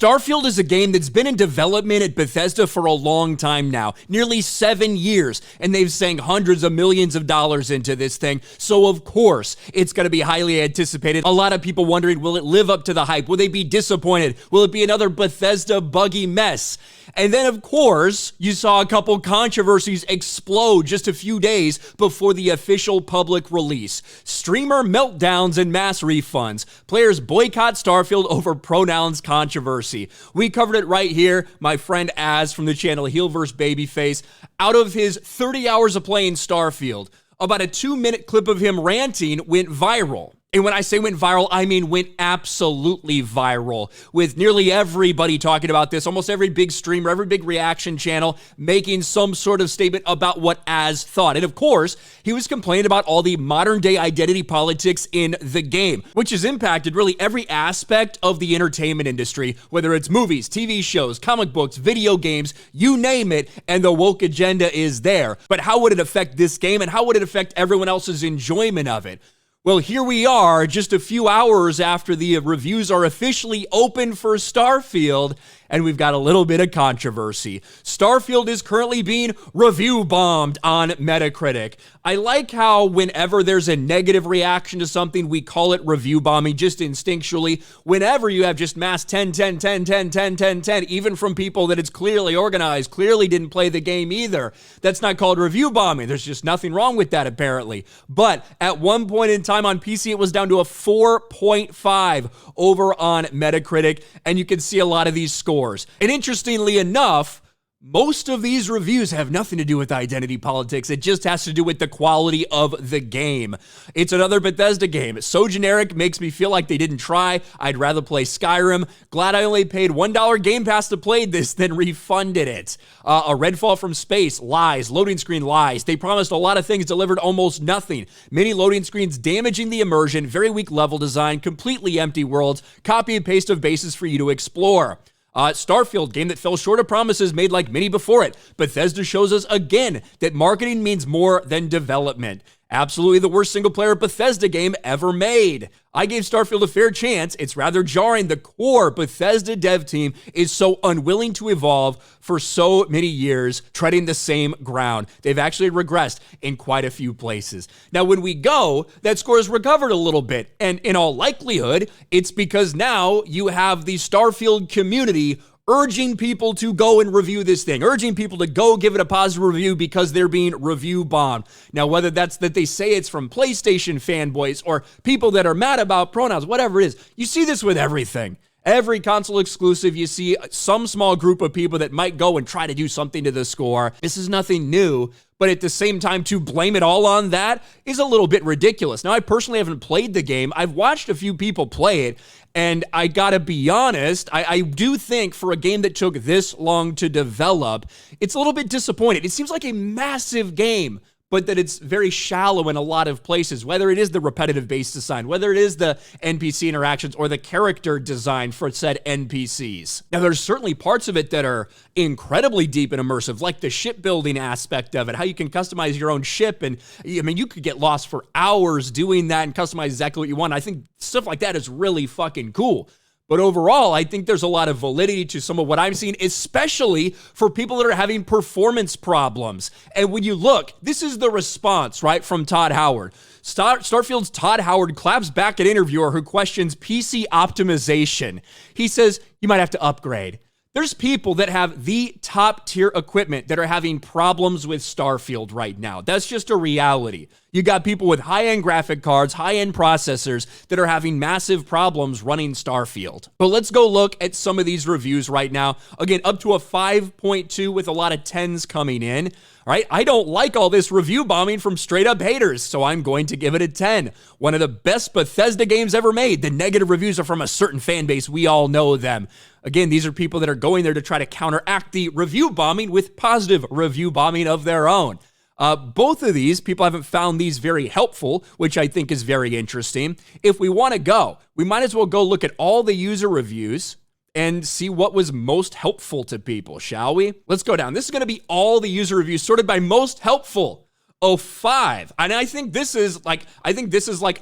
Starfield is a game that's been in development at Bethesda for a long time now, nearly 7 years, and they've sank hundreds of millions of dollars into this thing, so of course, it's going to be highly anticipated. A lot of people wondering, will it live up to the hype? Will they be disappointed? Will it be another Bethesda buggy mess? And then, of course, you saw a couple controversies explode just a few days before the official public release. Streamer meltdowns and mass refunds. Players boycott Starfield over Pronouns controversy. We covered it right here. My friend Az from the channel Heel vs. Babyface, out of his 30 hours of playing Starfield, about a 2-minute clip of him ranting went viral. And when I say went viral, I mean went absolutely viral, with nearly everybody talking about this, almost every big streamer, every big reaction channel making some sort of statement about what Az thought. And of course, he was complaining about all the modern day identity politics in the game, which has impacted really every aspect of the entertainment industry, whether it's movies, TV shows, comic books, video games, you name it, and the woke agenda is there. But how would it affect this game, and how would it affect everyone else's enjoyment of it? Well, here we are, just a few hours after the reviews are officially open for Starfield, and we've got a little bit of controversy. Starfield is currently being review bombed on Metacritic. I like how whenever there's a negative reaction to something, we call it review bombing just instinctually. Whenever you have just mass 10, 10, 10, 10, 10, 10, 10, even from people that it's clearly organized, clearly didn't play the game either, that's not called review bombing. There's just nothing wrong with that, apparently. But at one point in time on PC, it was down to a 4.5 over on Metacritic, and you can see a lot of these scores. And interestingly enough, most of these reviews have nothing to do with identity politics. It just has to do with the quality of the game. It's another Bethesda game. It's so generic, makes me feel like they didn't try. I'd rather play Skyrim. Glad I only paid $1 Game Pass to play this than refunded it. A Redfall from space, lies. Loading screen, lies. They promised a lot of things, delivered almost nothing. Many loading screens damaging the immersion, very weak level design, completely empty worlds, copy and paste of bases for you to explore. Starfield, game that fell short of promises made like many before it. Bethesda shows us again that marketing means more than development. Absolutely the worst single-player Bethesda game ever made. I gave Starfield a fair chance. It's rather jarring. The core Bethesda dev team is so unwilling to evolve for so many years, treading the same ground. They've actually regressed in quite a few places. Now, when we go, that score has recovered a little bit. And in all likelihood, it's because now you have the Starfield community urging people to go and review this thing, urging people to go give it a positive review because they're being review bombed. Now, whether that's that they say it's from PlayStation fanboys or people that are mad about Pronouns, whatever it is, you see this with everything. Every console exclusive, you see some small group of people that might go and try to do something to the score. This is nothing new, but at the same time, to blame it all on that is a little bit ridiculous. Now, I personally haven't played the game. I've watched a few people play it, and I gotta be honest, I do think for a game that took this long to develop, it's a little bit disappointing. It seems like a massive game, but that it's very shallow in a lot of places, whether it is the repetitive base design, whether it is the NPC interactions or the character design for said NPCs. Now, there's certainly parts of it that are incredibly deep and immersive, like the shipbuilding aspect of it, how you can customize your own ship. And I mean, you could get lost for hours doing that and customize exactly what you want. I think stuff like that is really fucking cool. But overall, I think there's a lot of validity to some of what I'm seeing, especially for people that are having performance problems. And when you look, this is the response, right, from Todd Howard. Starfield's Todd Howard claps back at interviewer who questions PC optimization. He says, you might have to upgrade. There's people that have the top tier equipment that are having problems with Starfield right now. That's just a reality. You got people with high-end graphic cards, high-end processors that are having massive problems running Starfield. But let's go look at some of these reviews right now. Again, up to a 5.2 with a lot of 10s coming in. All right, I don't like all this review bombing from straight-up haters, so I'm going to give it a 10. One of the best Bethesda games ever made. The negative reviews are from a certain fan base. We all know them. Again, these are people that are going there to try to counteract the review bombing with positive review bombing of their own. Both of these, people haven't found these very helpful, which I think is very interesting. If we want to go, we might as well go look at all the user reviews and see what was most helpful to people, shall we? Let's go down. This is going to be all the user reviews sorted by most helpful. a 5. And I think this is like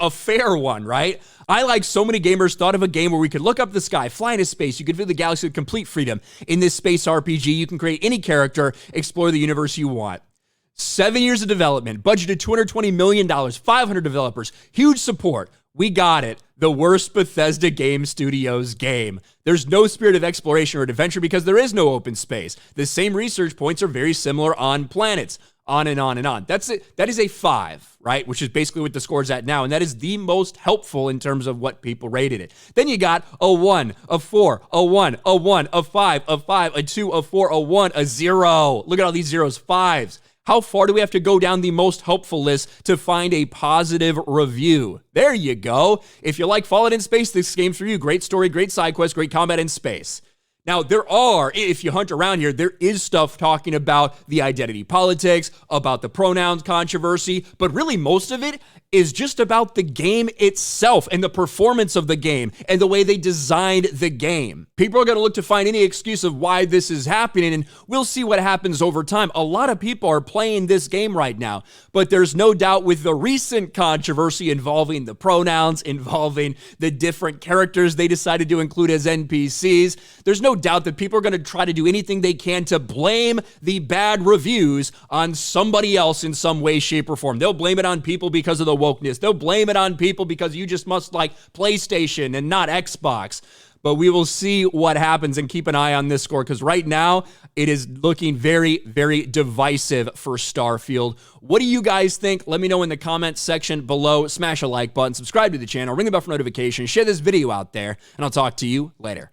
a fair one, right? I, like so many gamers, thought of a game where we could look up the sky, fly into space, you could view the galaxy with complete freedom. In this space RPG, you can create any character, explore the universe you want. 7 years of development, budgeted $220 million, 500 developers, huge support. We got it. The worst Bethesda Game Studios game. There's no spirit of exploration or adventure because there is no open space. The same research points are very similar on planets. On and on and on. That's it. That is a 5, right? Which is basically what the score's at now. And that is the most helpful in terms of what people rated it. Then you got a 1, a 4, a 1, a 1, a 5, a 5, a 2, a 4, a 1, a 0. Look at all these zeros, 5s. How far do we have to go down the most helpful list to find a positive review? There you go. If you like Fallout in Space, this game's for you. Great story, great side quest, great combat in space. Now, if you hunt around here, there is stuff talking about the identity politics, about the pronouns controversy, but really most of it is just about the game itself and the performance of the game and the way they designed the game. People are going to look to find any excuse of why this is happening, and we'll see what happens over time. A lot of people are playing this game right now, but there's no doubt with the recent controversy involving the pronouns, involving the different characters they decided to include as NPCs, there's no doubt that people are going to try to do anything they can to blame the bad reviews on somebody else in some way, shape, or form. They'll blame it on people because of the wokeness. They'll blame it on people because you just must like PlayStation and not Xbox. But we will see what happens and keep an eye on this score because right now it is looking very, very divisive for Starfield. What do you guys think? Let me know in the comments section below. Smash a like button, subscribe to the channel, ring the bell for notifications, share this video out there, and I'll talk to you later.